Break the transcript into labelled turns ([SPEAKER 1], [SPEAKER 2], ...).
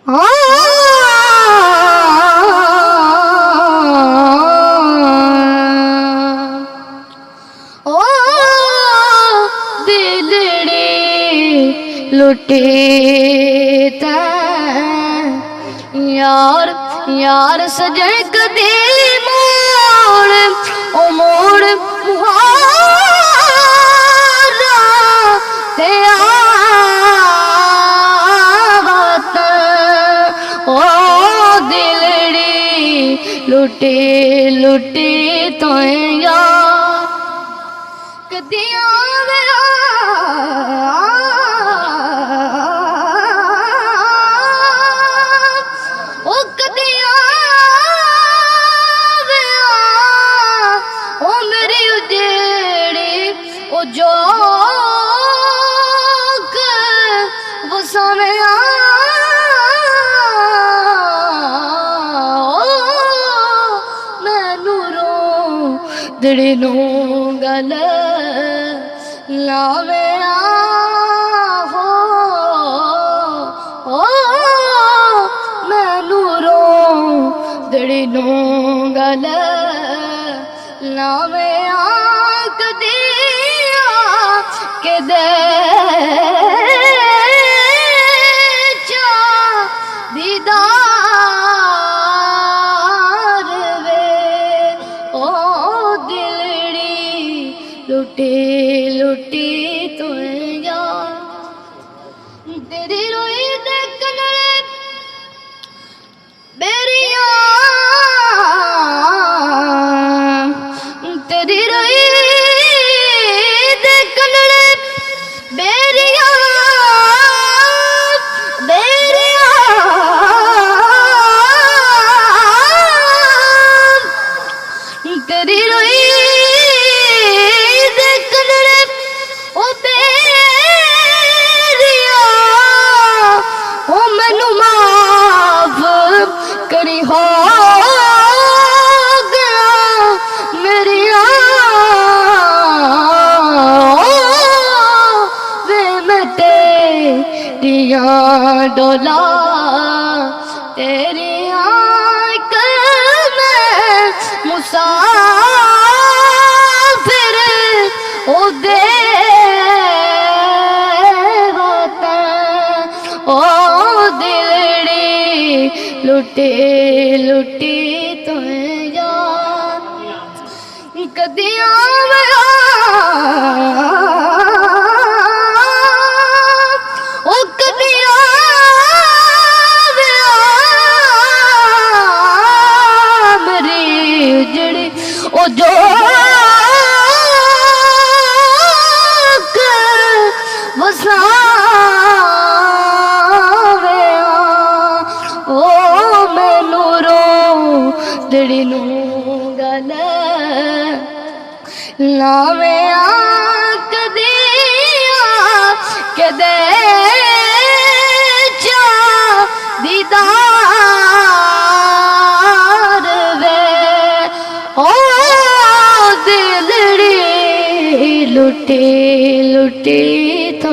[SPEAKER 1] ओ दिलड़ी लुटी यार यार सजे कदी मोड़ ओ मोड़ मुहारा ते आवत ओ दिलड़ी लुटी लुटी तो यार कदी आवे जो वो सामने मैनू रो दिड़ी नू गल लावे हो मैनू रो दिड़ी नू गल लावे के दे चा दीदार वे ओ दिलड़ी लुटी लुटी तो यार तेरी रोई देखन बेरिया तेरी रोई तेरी रोई देखन ओ बेरिया ओ मैनू माफ करी हो गया मेरिया वे मैं तेरिया डोला तेरी मुसाफिर ओ दे ओ दिलड़ी लुटी लुटी तो यार कदी आवेगा ओ कदी ओ जो वसावे ओ मैनू रो दिड़ी नू गल लावे कदी के दे चा दीदार वे ओ दिलड़ी लुटी लुटी तो